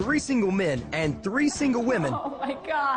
3 single men and 3 single women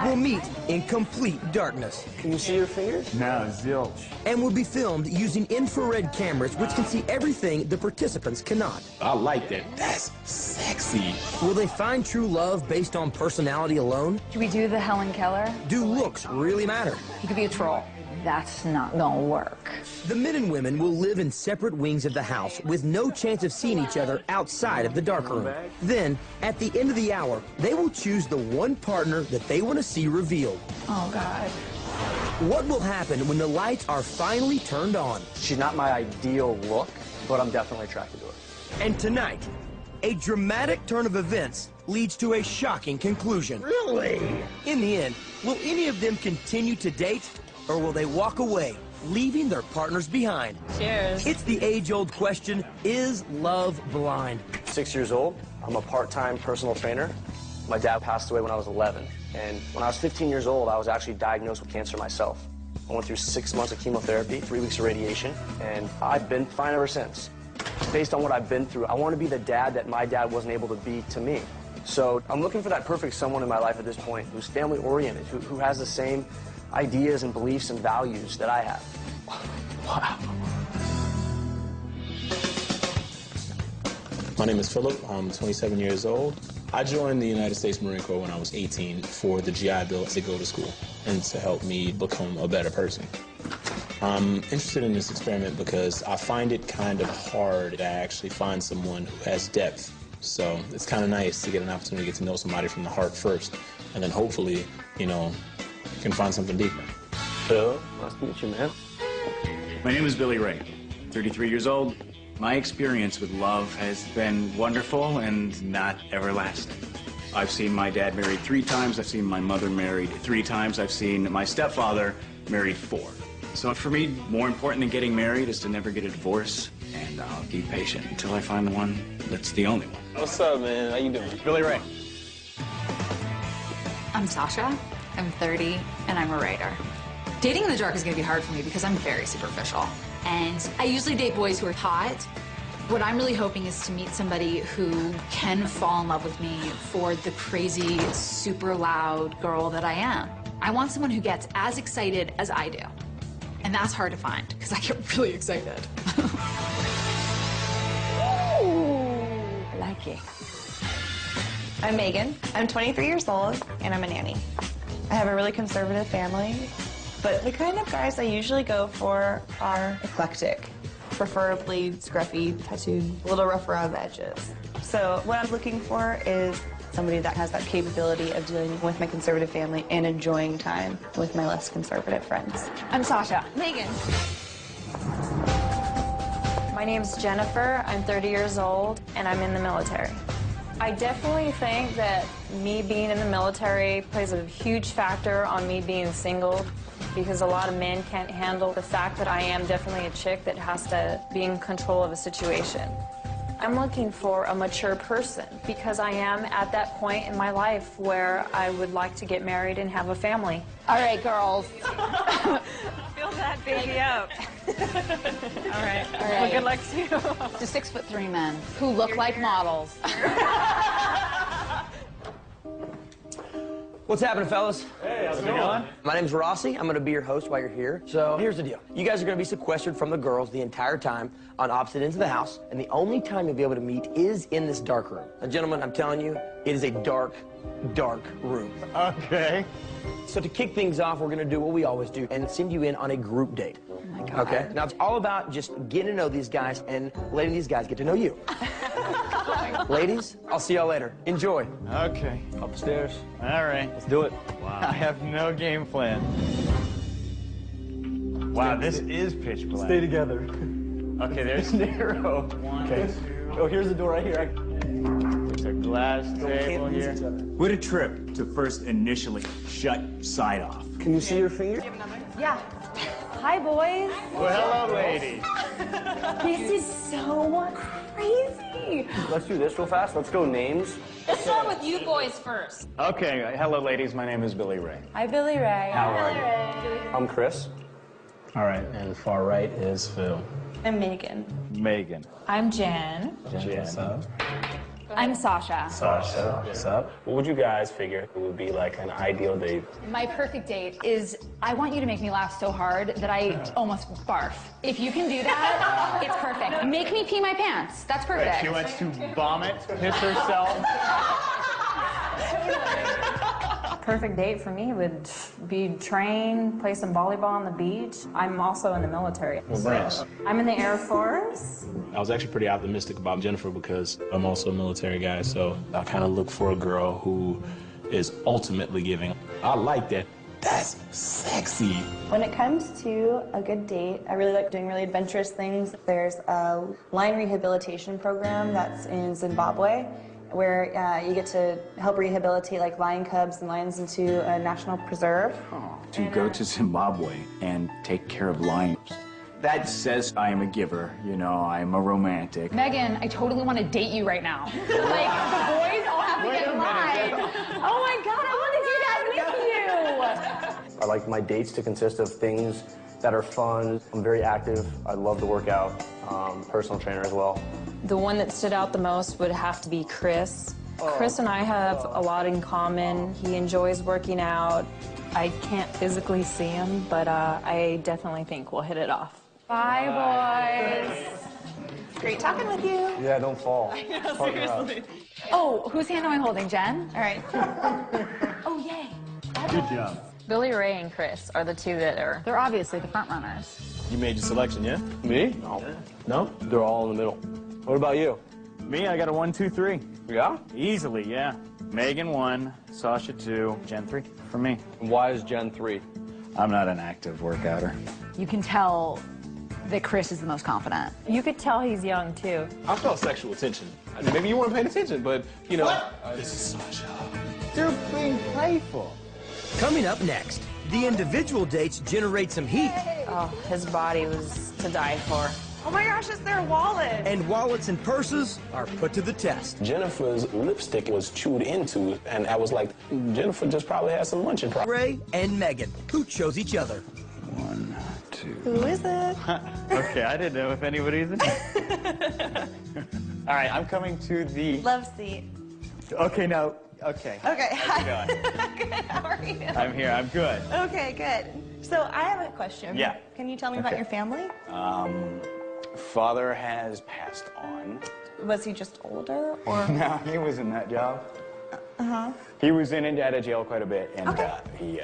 will meet in complete darkness. Can you see your fingers? No, zilch. And will be filmed using infrared cameras which can see everything the participants cannot. I like that. That's sexy. Will they find true love based on personality alone? Should we do the Helen Keller? Do looks really matter? He could be a troll. That's not gonna work. The men and women will live in separate wings of the house with no chance of seeing each other outside of the darkroom. Then, at the end of the hour, they will choose the one partner that they want to see revealed. Oh, God. What will happen when the lights are finally turned on? She's not my ideal look, but I'm definitely attracted to her. And tonight, a dramatic turn of events leads to a shocking conclusion. Really? In the end, will any of them continue to date, or will they walk away, leaving their partners behind? Cheers. It's the age-old question, is love blind? 6 years old. I'm a part-time personal trainer. My dad passed away when I was 11. And when I was 15 years old, I was actually diagnosed with cancer myself. I went through 6 months of chemotherapy, 3 weeks of radiation, and I've been fine ever since. Based on what I've been through, I want to be the dad that my dad wasn't able to be to me. So I'm looking for that perfect someone in my life at this point who's family-oriented, who has the same ideas and beliefs and values that I have. Wow. My name is Philip. I'm 27 years old. I joined the United States Marine Corps when I was 18 for the GI Bill to go to school and to help me become a better person. I'm interested in this experiment because I find it kind of hard to actually find someone who has depth. So it's kind of nice to get an opportunity to get to know somebody from the heart first, and then hopefully, you know, you can find something deeper. Phil, nice to meet you, man. My name is Billy Ray, 33 years old. My experience with love has been wonderful and not everlasting. I've seen my dad married 3 times. I've seen my mother married 3 times. I've seen my stepfather married 4. So for me, more important than getting married is to never get a divorce, and I'll be patient until I find the one that's the only one. What's up, man? How you doing? Billy Ray. I'm Sasha. I'm 30, and I'm a writer. Dating in the dark is going to be hard for me because I'm very superficial. And I usually date boys who are hot. What I'm really hoping is to meet somebody who can fall in love with me for the crazy, super loud girl that I am. I want someone who gets as excited as I do. And that's hard to find because I get really excited. Ooh, I like it. I'm Megan. I'm 23 years old, and I'm a nanny. I have a really conservative family, but the kind of guys I usually go for are eclectic, preferably scruffy, tattooed, a little rough around the edges. So what I'm looking for is somebody that has that capability of dealing with my conservative family and enjoying time with my less conservative friends. I'm Sasha. Megan. My name's Jennifer. I'm 30 years old, and I'm in the military. I definitely think that me being in the military plays a huge factor on me being single, because a lot of men can't handle the fact that I am definitely a chick that has to be in control of a situation. I'm looking for a mature person because I am at that point in my life where I would like to get married and have a family. All right, girls. Fill that baby up. All right. Well, good luck to you. To 6'3" men who look like models. What's happening, fellas? Hey, how's it going? My name's Rossi. I'm going to be your host while you're here. So here's the deal. You guys are going to be sequestered from the girls the entire time on opposite ends of the house, and the only time you'll be able to meet is in this dark room. Now, gentlemen, I'm telling you, it is a dark, dark room. Okay. So to kick things off, we're going to do what we always do and send you in on a group date. Oh, my God. Okay? Now, it's all about just getting to know these guys and letting these guys get to know you. Ladies, I'll see y'all later. Enjoy. Okay. Upstairs. All right. Let's do it. Wow. I have no game plan. Wow, this is pitch black. Stay together. Okay, there's narrow. One, Okay. two. Oh, here's the door right here. There's a glass table Can't here. use each other. What a trip to first initially shut side off. Can you see your finger? Yeah. Hi, boys. Well, hello, ladies. This is so crazy. Let's do this real fast. Let's go names. Let's start with you boys first. Okay, hello, ladies. My name is Billy Ray. Hi, Billy Ray. How are you? I'm Chris. All right, and far right is Phil. I'm Megan. Megan. I'm Jen. Jen, what's up? I'm Sasha. Sasha, what's up? What would you guys figure would be like an ideal date? My perfect date is I want you to make me laugh so hard that I almost barf. If you can do that, it's perfect. Make me pee my pants. That's perfect. She wants to vomit, piss herself. Perfect date for me would be train, play some volleyball on the beach. I'm also in the military. What branch? I'm in the Air Force. I was actually pretty optimistic about Jennifer because I'm also a military guy, so I kind of look for a girl who is ultimately giving. I like that. That's sexy. When it comes to a good date, I really like doing really adventurous things. There's a lion rehabilitation program that's in Zimbabwe, where you get to help rehabilitate like lion cubs and lions into a national preserve. To go to Zimbabwe and take care of lions. That says I am a giver, you know, I'm a romantic. Megan, I totally want to date you right now. Like, the boys all have to get in line. Oh my God, I want to do that with you. I like my dates to consist of things that are fun. I'm very active. I love to work out. Personal trainer as well. The one that stood out the most would have to be Chris. Chris and I have a lot in common. He enjoys working out. I can't physically see him, but I definitely think we'll hit it off. Bye, boys. Great talking with you. Yeah, don't fall. Seriously. Oh, whose hand am I holding, Jen? All right. Oh, yay. Good job. Billy Ray and Chris are the two that are... They're obviously the front runners. You made your selection, yeah? Me? No. No? They're all in the middle. What about you? Me, I got a 1, 2, 3. Yeah? Easily, yeah. Megan 1, Sasha 2, Jen 3 for me. Why is Jen 3? I'm not an active workouter. You can tell that Chris is the most confident. You could tell he's young, too. I felt sexual tension. Maybe you weren't paying attention, but, you know. This is Sasha. They're being playful. Coming up next, the individual dates generate some heat. Oh, his body was to die for. Oh my gosh, it's their wallet. And wallets and purses are put to the test. Jennifer's lipstick was chewed into, and I was like, Jennifer just probably had some munching problems. Ray and Megan, who chose each other. 1, 2. Who is it? Okay, I didn't know if anybody's in here. All right, I'm coming to the... Love seat. Okay, now, okay. Okay. How's it going? Good. How are you? I'm here, I'm good. Okay, good. So I have a question. Yeah. Can you tell me about your family? Father has passed on. Was he just older, or? No, he was in that job. He was in and out of jail quite a bit, and he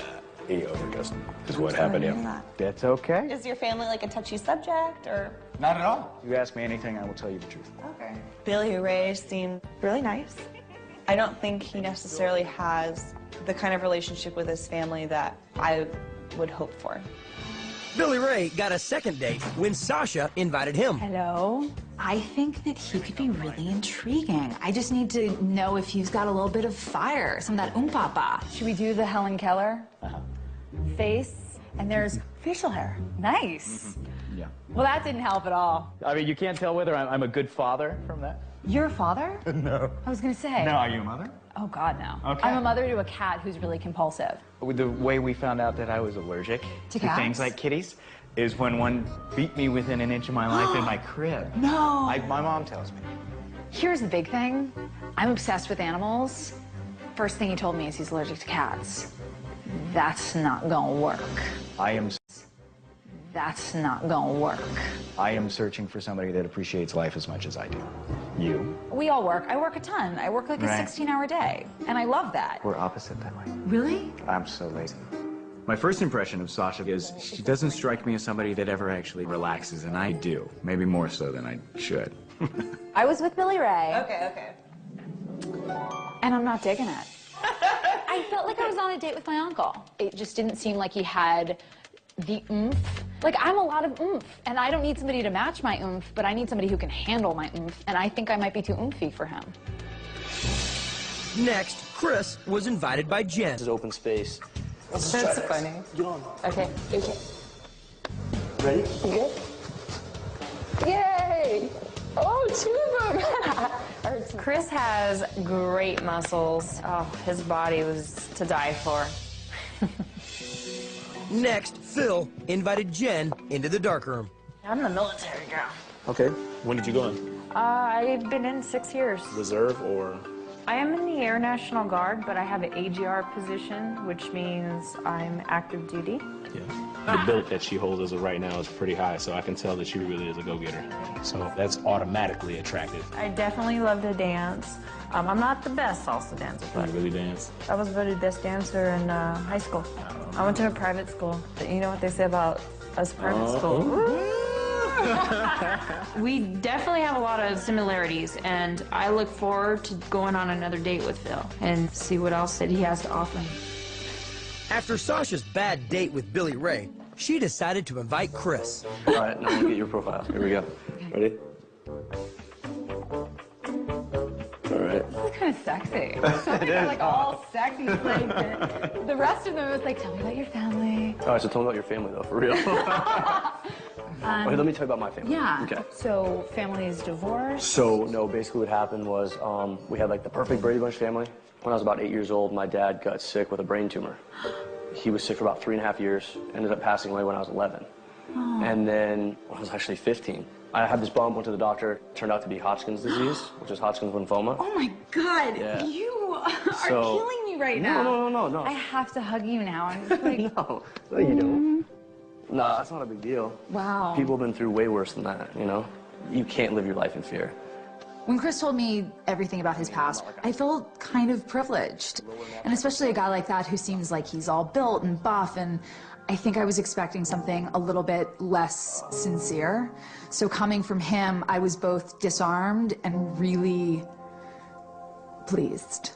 overdosed. Is what happened to him. That's okay. Is your family like a touchy subject, or? Not at all. You ask me anything, I will tell you the truth. Okay. Billy Ray seemed really nice. I don't think he necessarily has the kind of relationship with his family that I would hope for. Billy Ray got a second date when Sasha invited him. Hello? I think that he could be really intriguing. I just need to know if he's got a little bit of fire, some of that oompah. Should we do the Helen Keller? Face, and there's facial hair. Nice. Yeah. Well, that didn't help at all. I mean, you can't tell whether I'm a good father from that. You're a father? No. I was gonna say. No, are you a mother? Oh, God, no. Okay. I'm a mother to a cat who's really compulsive. The way we found out that I was allergic to things like kitties is when one beat me within an inch of my life in my crib. No. My mom tells me. Here's the big thing. I'm obsessed with animals. First thing he told me is he's allergic to cats. That's not gonna work. That's not gonna work. I am searching for somebody that appreciates life as much as I do. You? We all work. I work a ton. I work like a Right. 16-hour day, and I love that. We're opposite that way. Really? I'm so lazy. My first impression of Sasha is she doesn't strike me as somebody that ever actually relaxes, and I do. Maybe more so than I should. I was with Billy Ray, Okay. and I'm not digging it. I felt like I was on a date with my uncle. It just didn't seem like he had the oomph. Like, I'm a lot of oomph, and I don't need somebody to match my oomph, but I need somebody who can handle my oomph, and I think I might be too oomphy for him. Next, Chris was invited by Jen. This is open space. That's funny. Get on. Okay. Ready? You good? Yay! Oh, 2 of them! Chris has great muscles. Oh, his body was to die for. Next, Phil invited Jen into the darkroom. I'm the military girl. Okay. When did you go in? I've been in 6 years. Reserve or? I am in the Air National Guard, but I have an AGR position, which means I'm active duty. Yeah. The build that she holds as of right now is pretty high, so I can tell that she really is a go-getter. So that's automatically attractive. I definitely love to dance. I'm not the best salsa dancer, Can but you really dance? I was voted best dancer in high school. I went to a private school. You know what they say about us private school? We definitely have a lot of similarities, and I look forward to going on another date with Phil and see what else that he has to offer me. After Sasha's bad date with Billy Ray, she decided to invite Chris. All right, now I'm gonna get your profile. Here we go. Ready? All right. This is kind of sexy. Some people are like all sexy. Like, the rest of them was like, tell me about your family. All right, so tell me about your family, though, for real. Okay, let me tell you about my family. Yeah. Okay. So family is divorced. So, no, basically what happened was we had like the perfect Brady Bunch family. When I was about 8 years old, my dad got sick with a brain tumor. He was sick for about 3.5 years, ended up passing away when I was 11. Oh. And then when I was actually 15, I had this bump, went to the doctor, turned out to be Hodgkin's disease, which is Hodgkin's lymphoma. Oh my God, Yeah. you are killing me right now. No. I have to hug you now. I'm just like, No, you don't. No, that's not a big deal. wow. People have been through way worse than that, you know? You can't live your life in fear. When Chris told me everything about his past, I felt kind of privileged. And especially a guy like that who seems like he's all built and buff, and I think I was expecting something a little bit less sincere. So coming from him, I was both disarmed and really pleased.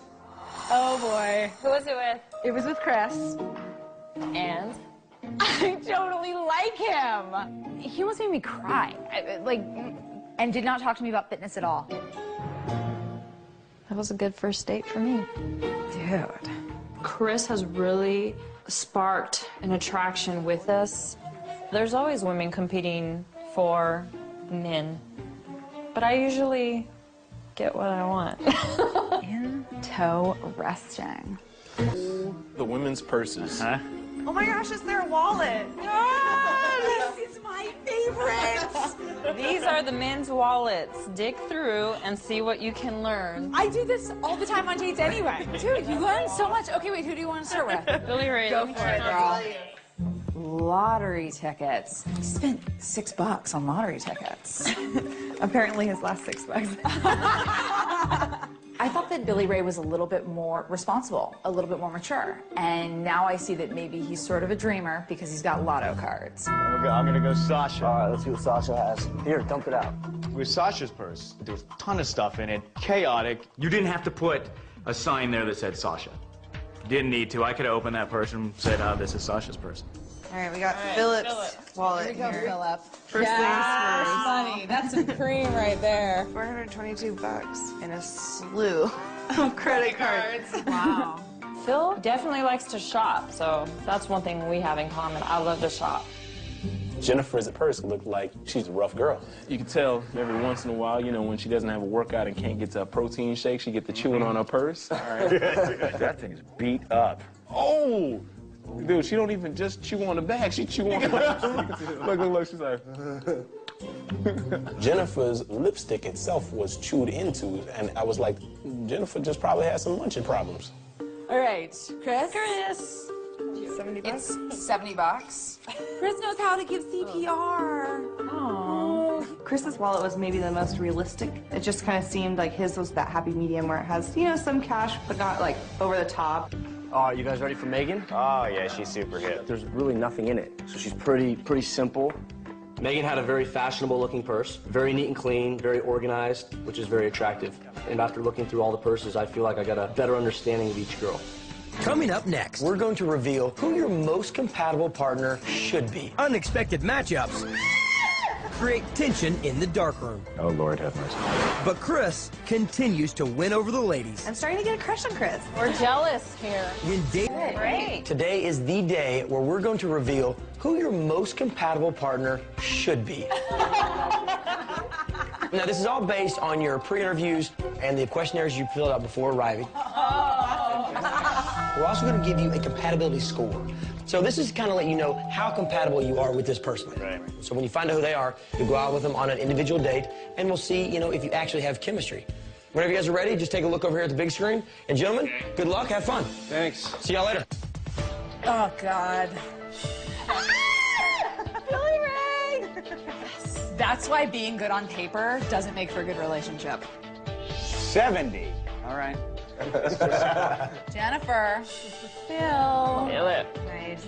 Oh boy. Who was it with? It was with Chris. And? I totally like him. He almost made me cry. And did not talk to me about fitness at all. That was a good first date for me. Dude. Chris has really sparked an attraction with us. There's always women competing for men, but I usually get what I want. Interesting. The women's purses. Huh? Oh my gosh, it's their wallet. This is my favorite. These are the men's wallets. Dig through and see what you can learn. I do this all the time on dates anyway. Dude, you learn so much. Okay, wait, who do you want to start with? Billy Ray. Go for it, girl. Lottery tickets. He spent $6 on lottery tickets. Apparently his last $6. I thought that Billy Ray was a little bit more responsible, a little bit more mature. And now I see that maybe he's sort of a dreamer because he's got lotto cards. I'm gonna go Sasha. All right, let's see what Sasha has. Here, dump it out. With Sasha's purse, there was a ton of stuff in it, chaotic. You didn't have to put a sign there that said Sasha. Didn't need to. I could have opened that purse and said, this is Sasha's purse. All right, we got Philip's wallet here. Philip. First things first. Money. That's some cream right there. $422 and a slew of credit cards. Wow. Phil definitely likes to shop, so that's one thing we have in common. I love to shop. Jennifer's purse looked like she's a rough girl. You can tell every once in a while, you know, when she doesn't have a workout and can't get to a protein shake, she get the chewing on her purse. All right. That thing is beat up. Oh! Dude, she don't even just chew on the bag, she chew on the look, she's like... Jennifer's lipstick itself was chewed into, and I was like, Jennifer just probably has some munching problems. All right, Chris? Chris. $70. It's $70. Chris knows how to give CPR. Oh. Chris's wallet was maybe the most realistic. It just kind of seemed like his was that happy medium where it has, you know, some cash, but not like over the top. All right, you guys ready for Megan? Oh, yeah, she's super hip. There's really nothing in it, so she's pretty simple. Megan had a very fashionable looking purse, very neat and clean, very organized, which is very attractive. And after looking through all the purses, I feel like I got a better understanding of each girl. Coming up next, we're going to reveal who your most compatible partner should be. Unexpected matchups create tension in the darkroom. Oh, Lord have mercy. But Chris continues to win over the ladies. I'm starting to get a crush on Chris. We're jealous here. Great. Today is the day where we're going to reveal who your most compatible partner should be. Now, this is all based on your pre-interviews and the questionnaires you filled out before arriving. Oh. we're also going to give you a compatibility score. So this is kind of let you know how compatible you are with this person. Right. So when you find out who they are, you'll go out with them on an individual date, and we'll see, you know, if you actually have chemistry. Whenever you guys are ready, just take a look over here at the big screen. And gentlemen, good luck, have fun. Thanks. See y'all later. Oh, God. Billy Ray! That's why being good on paper doesn't make for a good relationship. 70. All right. Jennifer. Phil. Nail it. Nice.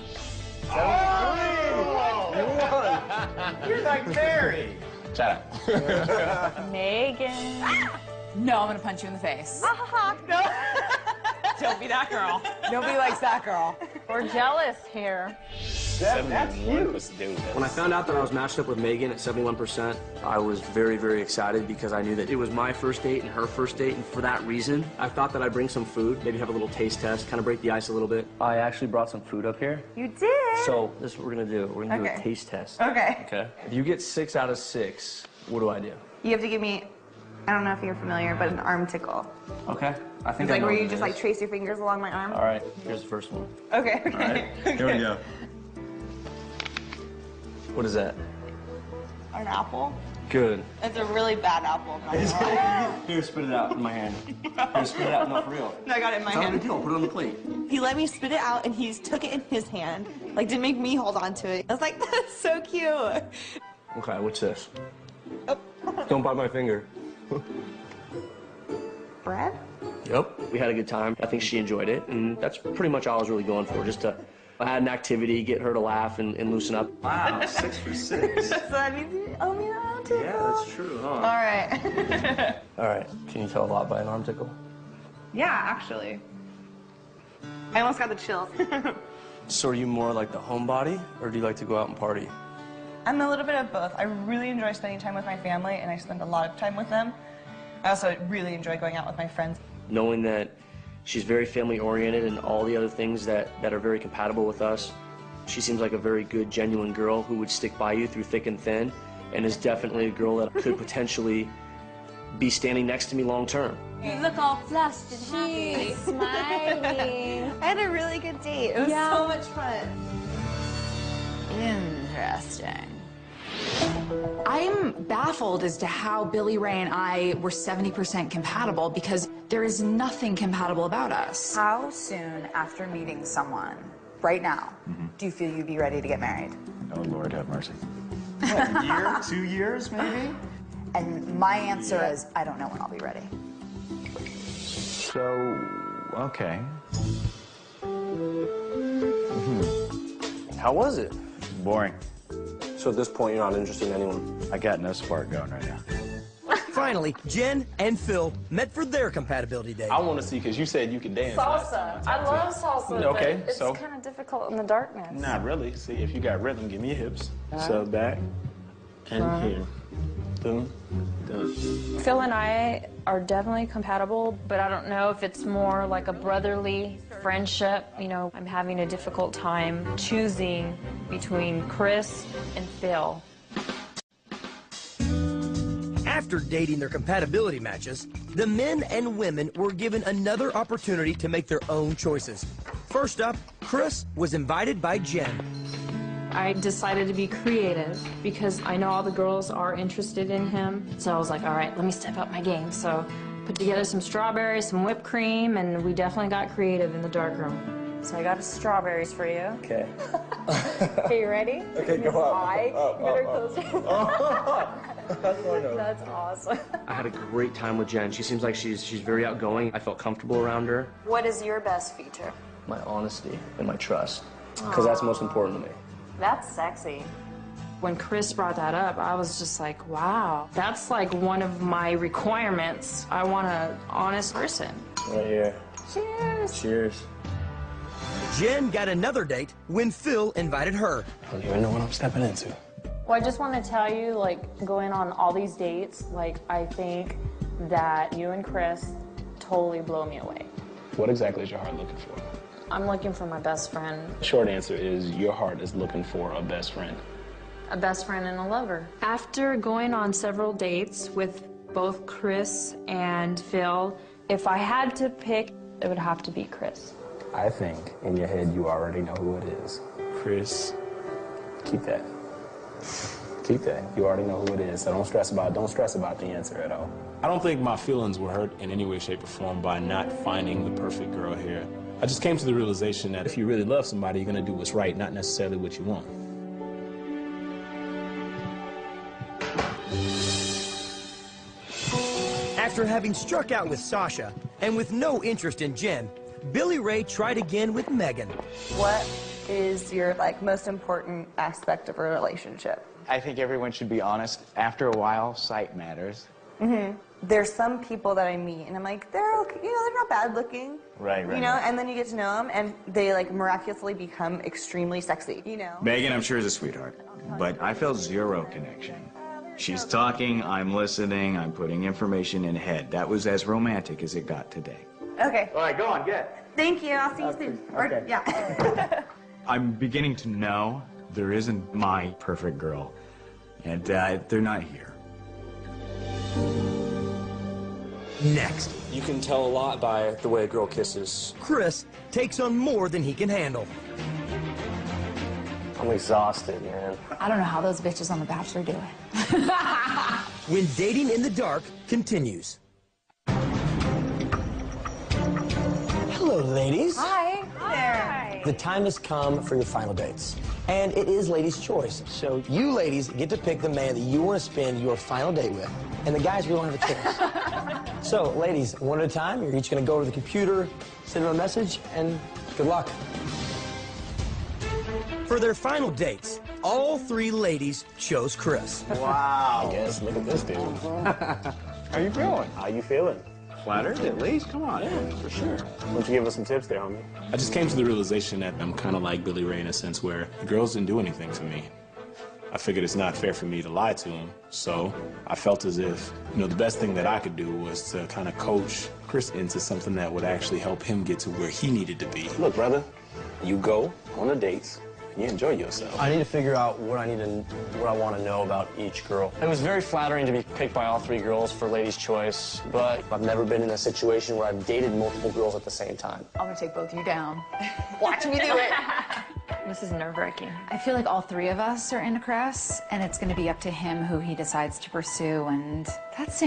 You're like Mary. Shut up. Megan. No, I'm gonna punch you in the face. No. Don't be that girl. Nobody likes that girl. We're jealous here. That's cute. When I found out that I was matched up with Megan at 71%, I was very, very excited because I knew that it was my first date and her first date, and for that reason, I thought that I'd bring some food, maybe have a little taste test, kind of break the ice a little bit. I actually brought some food up here. You did? So this is what we're gonna do. We're gonna do Okay. a taste test. Okay. Okay. If you get 6 out of 6, what do I do? You have to give me, I don't know if you're familiar, but an arm tickle. Okay. I think It's I like know where what you it just is. like trace your fingers along my arm. All right. Here's the first one. Okay, okay. All right. Here we go. What is that? An apple? Good. It's a really bad apple. I'm not gonna lie. Here, spit it out in my hand. Here, spit it out. No, for real. No, I got it in my It's not a big hand. deal. Put it on the plate. He let me spit it out and he took it in his hand. Like, didn't make me hold on to it. I was like, that's so cute. Okay, what's this? Oh. Don't bite my finger. Bread? Yep. We had a good time. I think she enjoyed it, and that's pretty much all I was really going for, just to add an activity, get her to laugh and loosen up. Wow, 6 for 6. So that means you owe me an arm tickle. Yeah, that's true, huh? All right. All right. Can you tell a lot by an arm tickle? Yeah, actually. I almost got the chills. So are you more like the homebody, or do you like to go out and party? I'm a little bit of both. I really enjoy spending time with my family, and I spend a lot of time with them. I also really enjoy going out with my friends. Knowing that she's very family-oriented and all the other things that are very compatible with us, she seems like a very good, genuine girl who would stick by you through thick and thin, and is definitely a girl that could potentially be standing next to me long-term. You look all flushed and happy. Smiling. I had a really good date. It was so much fun. Interesting. I'm baffled as to how Billy Ray and I were 70% compatible because there is nothing compatible about us. How soon after meeting someone, right now, do you feel you'd be ready to get married? Oh, Lord have mercy. A year? 2 years, maybe? And my answer is, I don't know when I'll be ready. So, okay. How was it? Boring. So at this point, you're not interested in anyone? I got no spark going right now. Finally, Jen and Phil met for their compatibility date. I want to see, because you said you could dance. Salsa. I love salsa, Okay, but it's so? kind of difficult in the darkness. Not really. See, if you got rhythm, give me your hips. So back and here. Boom. Done. Phil and I are definitely compatible, but I don't know if it's more like a brotherly friendship. You know, I'm having a difficult time choosing between Chris and Phil. After dating their compatibility matches, the men and women were given another opportunity to make their own choices. First up, Chris was invited by Jen. I decided to be creative because I know all the girls are interested in him. So I was like, all right, let me step up my game. So put together some strawberries, some whipped cream, and we definitely got creative in the darkroom. So I got strawberries for you. Okay. Are you ready? Okay, go up. You better close your That's awesome. I had a great time with Jen. She seems like she's very outgoing. I felt comfortable around her. What is your best feature? My honesty and my trust, because that's most important to me. That's sexy. When Chris brought that up, I was just like, wow, that's like one of my requirements. I want an honest person. Right here. Cheers. Cheers. Jen got another date when Phil invited her. I don't even know what I'm stepping into. Well, I just want to tell you, like, going on all these dates, like, I think that you and Chris totally blow me away. What exactly is your heart looking for? I'm looking for my best friend. Short answer is your heart is looking for a best friend. A best friend and a lover. After going on several dates with both Chris and Phil, if I had to pick, it would have to be Chris. I think in your head you already know who it is. Chris, keep that. Keep that. You already know who it is, so don't stress about the answer at all. I don't think my feelings were hurt in any way, shape, or form by not finding the perfect girl here. I just came to the realization that if you really love somebody, you're gonna do what's right, not necessarily what you want. After having struck out with Sasha and with no interest in Jen, Billy Ray tried again with Megan. What is your most important aspect of a relationship? I think everyone should be honest. After a while, sight matters. There's some people that I meet and I'm like, they're okay, they're not bad looking. Right. And then you get to know them and they miraculously become extremely sexy, Megan, I'm sure, is a sweetheart, but I felt zero connection. She's talking, I'm listening, I'm putting information in head. That was as romantic as it got today. Okay. All right, go on, get. Thank you. I'll see you soon. Okay. Yeah. I'm beginning to know there isn't my perfect girl, and they're not here. Next, You can tell a lot by the way a girl kisses. Chris takes on more than he can handle. I'm exhausted, man. I don't know how those bitches on The Bachelor do it. When dating in the dark continues. Hello, ladies. Hi. Hi. The time has come for your final dates. And it is ladies' choice. So you ladies get to pick the man that you want to spend your final date with. And the guys, we don't have a choice. So, ladies, one at a time, you're each going to go to the computer, send them a message, and good luck. For their final dates, all three ladies chose Chris. Wow. I guess, look at this dude. How you feeling? How you feeling? Flattered, at least? Come on. Yeah, for sure. Why don't you give us some tips there, homie? I just came to the realization that I'm kind of like Billy Ray in a sense where the girls didn't do anything for me. I figured it's not fair for me to lie to them, so I felt as if, the best thing that I could do was to kind of coach Chris into something that would actually help him get to where he needed to be. Look, brother, you go on the dates, and you enjoy yourself. I need to figure out what I want to know about each girl. It was very flattering to be picked by all three girls for Ladies' Choice, but I've never been in a situation where I've dated multiple girls at the same time. I'm gonna take both of you down. Watch me do it. This is nerve-wracking. I feel like all three of us are into Chris, and it's going to be up to him who he decides to pursue, and that's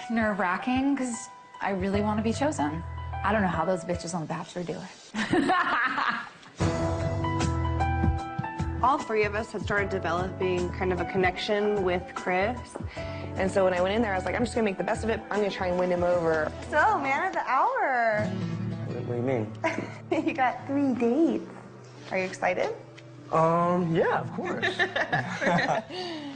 nerve-wracking because I really want to be chosen. I don't know how those bitches on The Bachelor do it. All three of us had started developing kind of a connection with Chris. And so when I went in there, I was like, I'm just gonna make the best of it. I'm gonna try and win him over. So, man of the hour. What do you mean? You got 3 dates. Are you excited? Yeah, of course.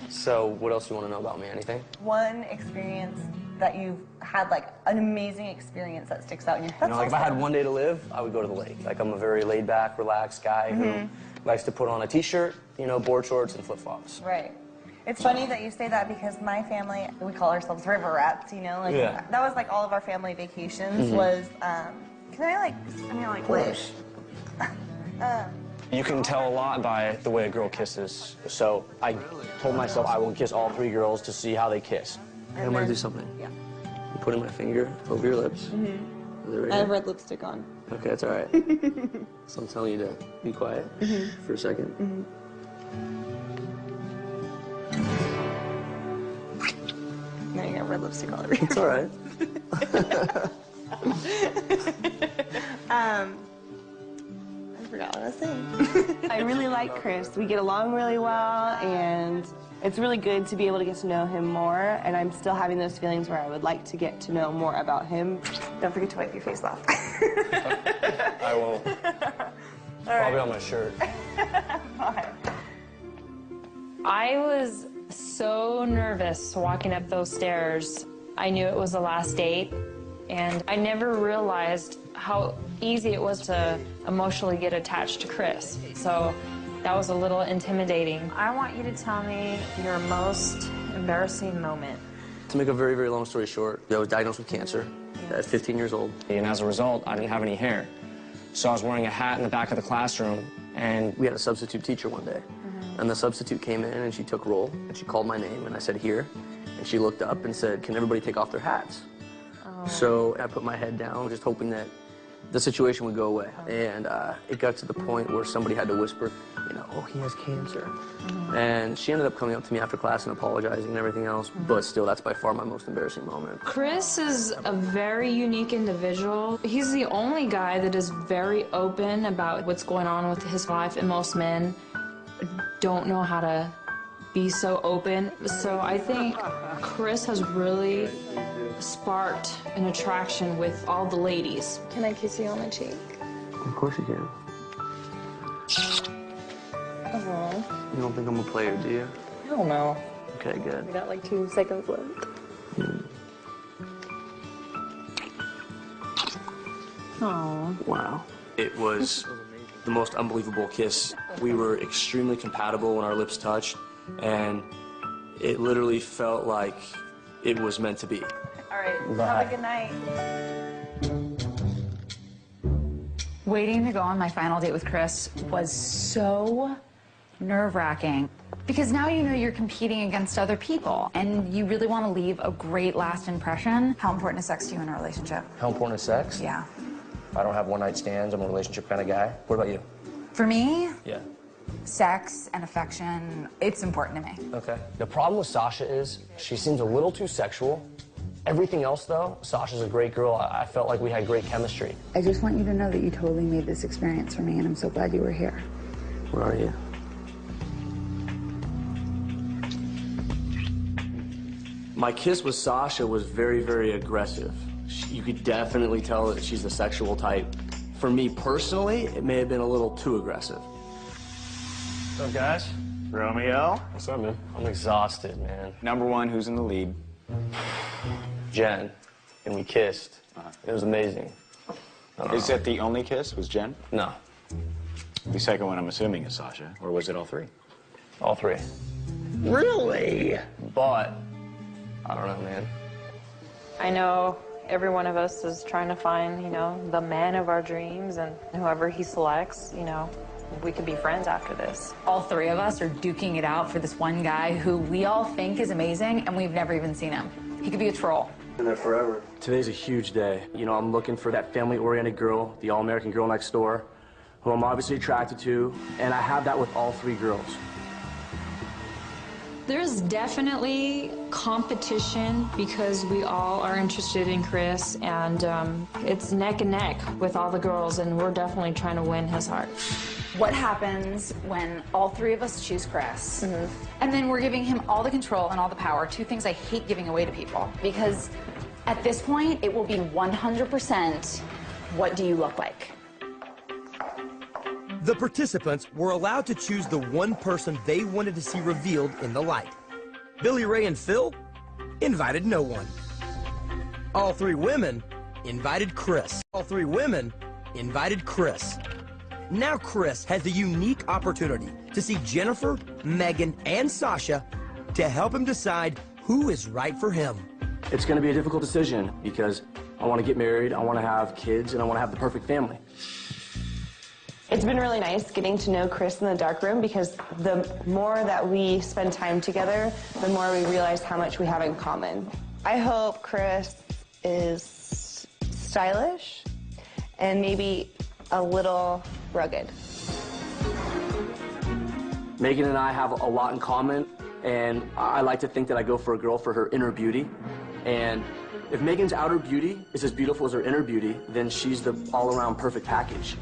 So, what else do you want to know about me? Anything? One experience that you've had, an amazing experience that sticks out in your head. If I had one day to live, I would go to the lake. I'm a very laid-back, relaxed guy who likes to put on a t-shirt, board shorts, and flip-flops. Right. It's funny that you say that because my family, we call ourselves river rats, Yeah. That was all of our family vacations was, can I wish? You can tell a lot by the way a girl kisses. So I told myself I will kiss all three girls to see how they kiss. And I'm going to do something. Yeah. I'm putting my finger over your lips. I have red lipstick on. Okay, that's all right. So I'm telling you to be quiet for a second. Now you got red lipstick all over you. It's all right. I forgot what I was saying. I really like Chris. We get along really well, and it's really good to be able to get to know him more, and I'm still having those feelings where I would like to get to know more about him. Don't forget to wipe your face off. I won't. Probably on my shirt. Bye. I was so nervous walking up those stairs. I knew it was the last date, and I never realized how easy it was to emotionally get attached to Chris. So that was a little intimidating. I want you to tell me your most embarrassing moment. To make a very, very long story short, I was diagnosed with cancer at 15 years old. And as a result, I didn't have any hair. So I was wearing a hat in the back of the classroom, and we had a substitute teacher one day. And the substitute came in, and she took roll, and she called my name, and I said, here. And she looked up and said, can everybody take off their hats? So I put my head down, just hoping that the situation would go away. And it got to the point where somebody had to whisper, you know, oh, he has cancer. And she ended up coming up to me after class and apologizing and everything else, but still, that's by far my most embarrassing moment. Chris is a very unique individual. He's the only guy that is very open about what's going on with his life, and most men don't know how to be so open. So I think Chris has really sparked an attraction with all the ladies. Can I kiss you on the cheek? Of course you can. You don't think I'm a player, do you? Hell no. Okay, good. We got like 2 seconds left. Oh. Wow. It was the most unbelievable kiss. We were extremely compatible when our lips touched, and it literally felt like it was meant to be. All right, have a good night. Waiting to go on my final date with Chris was so nerve-wracking because now you know you're competing against other people and you really want to leave a great last impression. How important is sex to you in a relationship? How important is sex? Yeah. I don't have one-night stands. I'm a relationship kind of guy. What about you? For me, Yeah. sex and affection, it's important to me. Okay. The problem with Sasha is she seems a little too sexual. Everything else, though, Sasha's a great girl. I felt like we had great chemistry. I just want you to know that you totally made this experience for me, and I'm so glad you were here. Where are you? My kiss with Sasha was very, very aggressive. You could definitely tell that she's the sexual type. For me personally, it may have been a little too aggressive. What's up, guys? Romeo? What's up, man? I'm exhausted, man. Number one, who's in the lead? Jen, and we kissed. It was amazing. Is that the only kiss? Was Jen? No, The second one, I'm assuming, is Sasha. Or was it all three? all three. Really? But, I don't know, man. I know every one of us is trying to find, you know, the man of our dreams, and whoever he selects, you know, we could be friends after this. All three of us are duking it out for this one guy who we all think is amazing and we've never even seen him. He could be a troll. Been there forever. Today's a huge day. You know, I'm looking for that family-oriented girl, the all-American girl next door, who I'm obviously attracted to, and I have that with all three girls. There's definitely competition because we all are interested in Chris, and it's neck and neck with all the girls, and we're definitely trying to win his heart. What happens when all three of us choose Chris, and then we're giving him all the control and all the power, two things I hate giving away to people, because at this point, it will be 100% what do you look like? The participants were allowed to choose the one person they wanted to see revealed in the light. Billy Ray and Phil invited no one. All three women invited Chris. All three women invited Chris. Now Chris has the unique opportunity to see Jennifer, Megan, and Sasha to help him decide who is right for him. It's going to be a difficult decision because I want to get married, I want to have kids, and I want to have the perfect family. It's been really nice getting to know Chris in the dark room because the more that we spend time together, the more we realize how much we have in common. I hope Chris is stylish and maybe a little rugged. Megan and I have a lot in common, and I like to think that I go for a girl for her inner beauty. And if Megan's outer beauty is as beautiful as her inner beauty, then she's the all-around perfect package.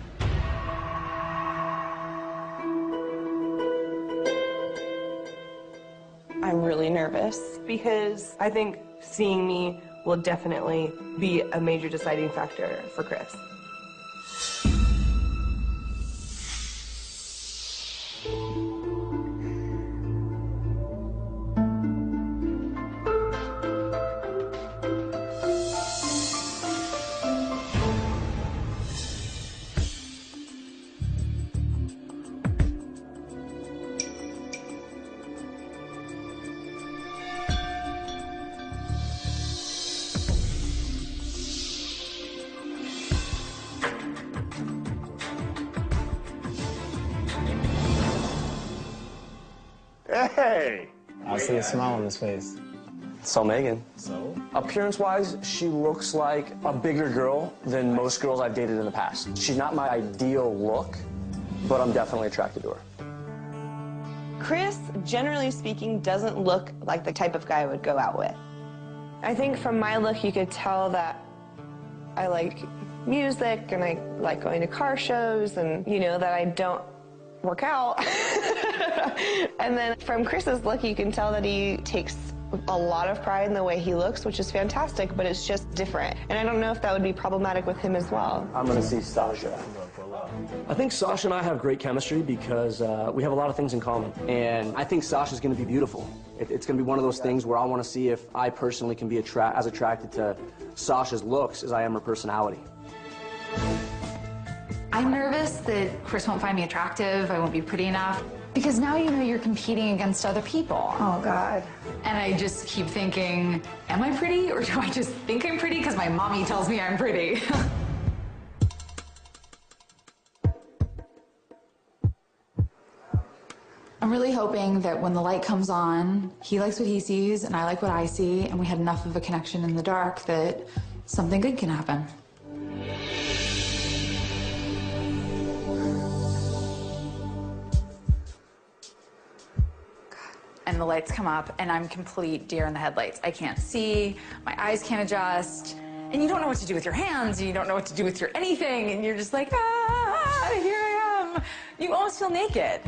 I'm really nervous because I think seeing me will definitely be a major deciding factor for Chris. Hey! I see a smile on his face. So Megan. So? Appearance-wise, she looks like a bigger girl than most girls I've dated in the past. She's not my ideal look, but I'm definitely attracted to her. Chris, generally speaking, doesn't look like the type of guy I would go out with. I think from my look, you could tell that I like music and I like going to car shows and, you know, that I don't work out. And then from Chris's look, you can tell that he takes a lot of pride in the way he looks, which is fantastic, but it's just different. And I don't know if that would be problematic with him as well. I'm going to see Sasha. I think Sasha and I have great chemistry because we have a lot of things in common. And I think Sasha's going to be beautiful. It's going to be one of those things where I want to see if I personally can be as attracted to Sasha's looks as I am her personality. I'm nervous that Chris won't find me attractive, I won't be pretty enough, because now you know you're competing against other people. Oh, God. And I just keep thinking, am I pretty, or do I just think I'm pretty because my mommy tells me I'm pretty? I'm really hoping that when the light comes on, he likes what he sees and I like what I see, and we had enough of a connection in the dark that something good can happen. And the lights come up and I'm complete deer in the headlights. I can't see, my eyes can't adjust, and you don't know what to do with your hands, and you don't know what to do with your anything, and you're just like, ah, here I am. You almost feel naked.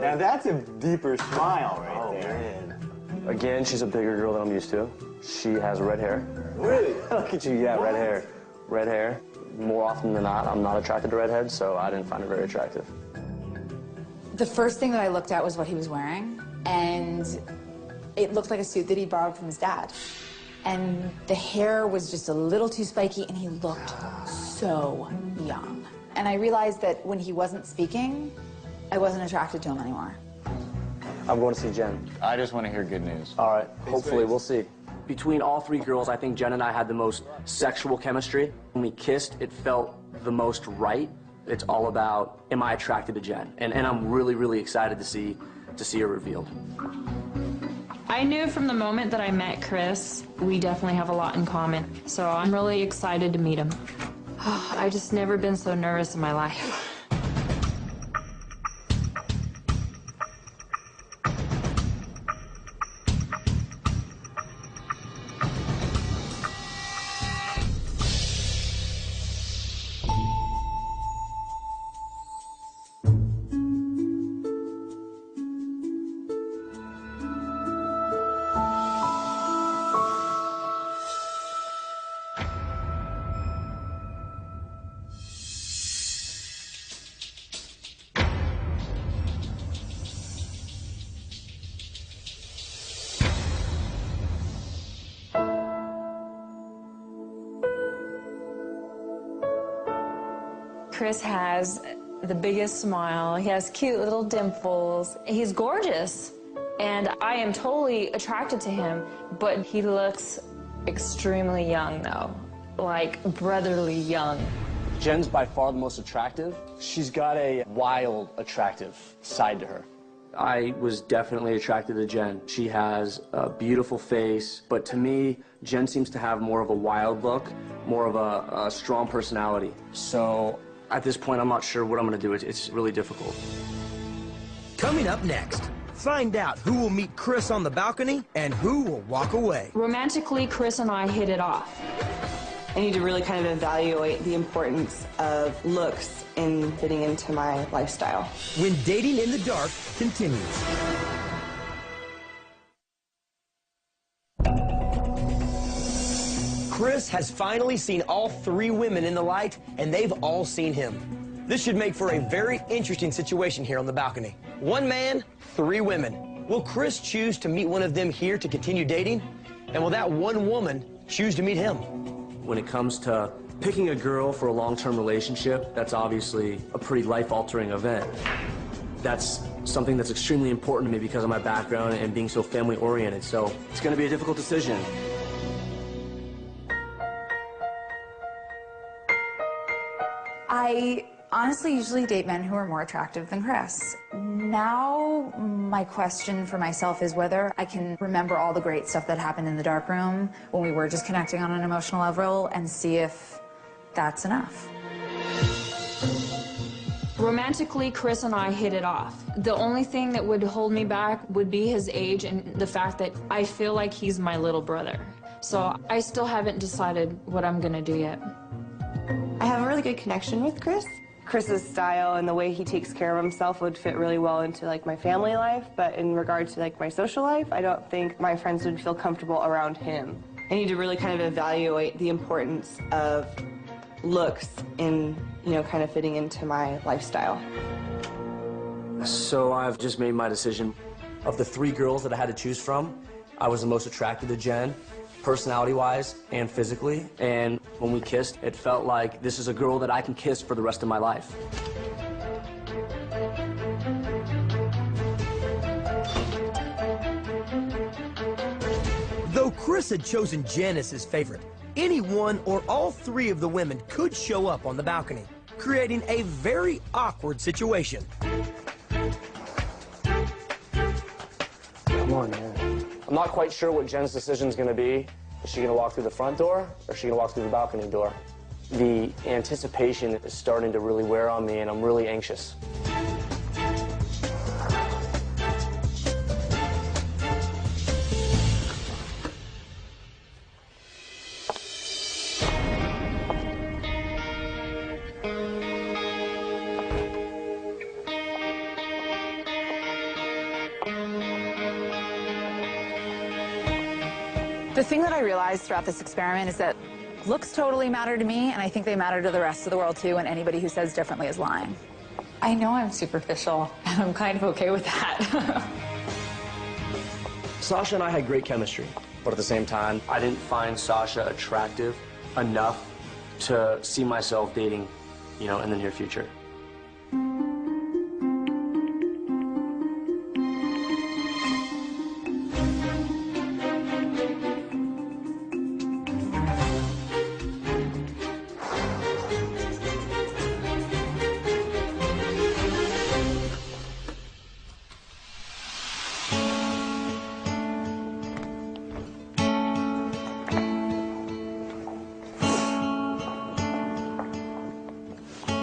Now that's a deeper smile right there. Man. Again, she's a bigger girl than I'm used to. She has red hair. Really? Look at you, yeah, red hair. Red hair. More often than not, I'm not attracted to redheads, so I didn't find her very attractive. The first thing that I looked at was what he was wearing, and it looked like a suit that he borrowed from his dad. And the hair was just a little too spiky, and he looked so young. And I realized that when he wasn't speaking, I wasn't attracted to him anymore. I'm going to see Jen. I just want to hear good news. All right, hopefully, we'll see. Between all three girls, I think Jen and I had the most sexual chemistry. When we kissed, it felt the most right. It's all about, am I attracted to Jen? And I'm really, really excited to see her revealed. I knew from the moment that I met Chris, we definitely have a lot in common. So I'm really excited to meet him. I've just never been so nervous in my life. Chris has the biggest smile. He has cute little dimples. He's gorgeous. And I am totally attracted to him, but he looks extremely young though, like brotherly young. Jen's by far the most attractive. She's got a wild, attractive side to her. I was definitely attracted to Jen. She has a beautiful face, but to me, Jen seems to have more of a wild look, more of a strong personality. So at this point, I'm not sure what I'm going to do. It's really difficult. Coming up next, find out who will meet Chris on the balcony and who will walk away. Romantically, Chris and I hit it off. I need to really kind of evaluate the importance of looks in fitting into my lifestyle. When Dating in the Dark continues. Chris has finally seen all three women in the light, and they've all seen him. This should make for a very interesting situation here on the balcony. One man, three women. Will Chris choose to meet one of them here to continue dating? And will that one woman choose to meet him? When it comes to picking a girl for a long-term relationship, that's obviously a pretty life-altering event. That's something that's extremely important to me because of my background and being so family-oriented, so it's going to be a difficult decision. I honestly usually date men who are more attractive than Chris. Now, my question for myself is whether I can remember all the great stuff that happened in the dark room when we were just connecting on an emotional level and see if that's enough. Romantically, Chris and I hit it off. The only thing that would hold me back would be his age and the fact that I feel like he's my little brother. So I still haven't decided what I'm gonna do yet. I have a really good connection with Chris. Chris's style and the way he takes care of himself would fit really well into like my family life, but in regard to like my social life, I don't think my friends would feel comfortable around him. I need to really kind of evaluate the importance of looks in, you know, kind of fitting into my lifestyle. So I've just made my decision. Of the 3 girls that I had to choose from, I was the most attracted to Jen, personality-wise and physically. And when we kissed, it felt like this is a girl that I can kiss for the rest of my life. Though Chris had chosen Jen as his favorite, any one or all 3 of the women could show up on the balcony, creating a very awkward situation. Come on, man. I'm not quite sure what Jen's decision is going to be. Is she going to walk through the front door, or is she going to walk through the balcony door? The anticipation is starting to really wear on me, and I'm really anxious. The thing that I realized throughout this experiment is that looks totally matter to me, and I think they matter to the rest of the world too, and anybody who says differently is lying. I know I'm superficial, and I'm kind of okay with that. Sasha and I had great chemistry, but at the same time, I didn't find Sasha attractive enough to see myself dating, you know, in the near future.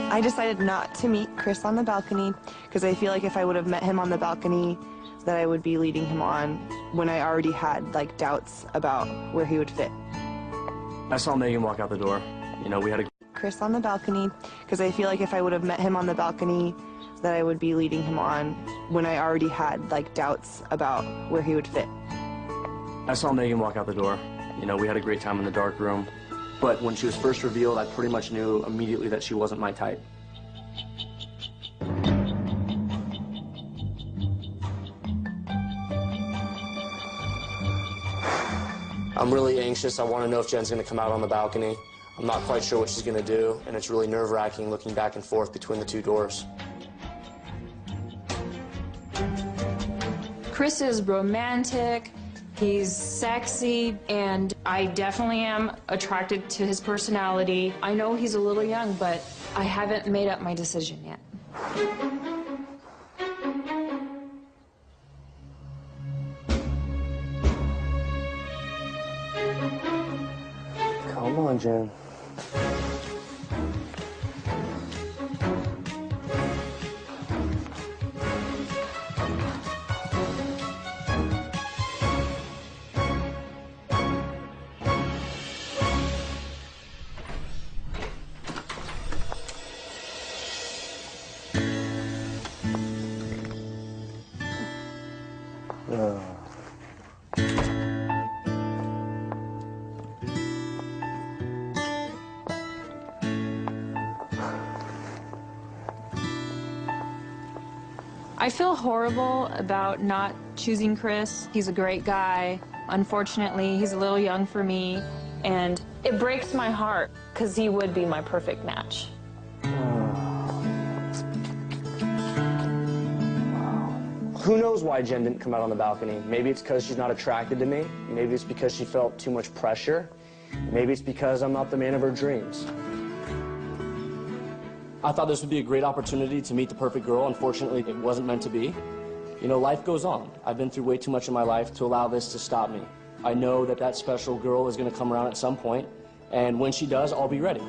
I decided not to meet Chris on the balcony because I feel like if I would have met him on the balcony, that I would be leading him on when I already had like doubts about where he would fit. I saw Megan walk out the door. You know, we had a Chris on the balcony because I feel like if I would have met him on the balcony, that I would be leading him on when I already had like doubts about where he would fit. I saw Megan walk out the door. You know, we had a great time in the dark room. But when she was first revealed, I pretty much knew immediately that she wasn't my type. I'm really anxious. I want to know if Jen's going to come out on the balcony. I'm not quite sure what she's going to do, and it's really nerve-wracking looking back and forth between the 2 doors. Chris is romantic, he's sexy, and I definitely am attracted to his personality. I know he's a little young, but I haven't made up my decision yet. Come on, Jen. I feel horrible about not choosing Chris. He's a great guy. Unfortunately, he's a little young for me, and it breaks my heart because he would be my perfect match. Who knows why Jen didn't come out on the balcony? Maybe it's because she's not attracted to me. Maybe it's because she felt too much pressure. Maybe it's because I'm not the man of her dreams. I thought this would be a great opportunity to meet the perfect girl. Unfortunately, it wasn't meant to be. You know, life goes on. I've been through way too much in my life to allow this to stop me. I know that that special girl is going to come around at some point, and when she does, I'll be ready.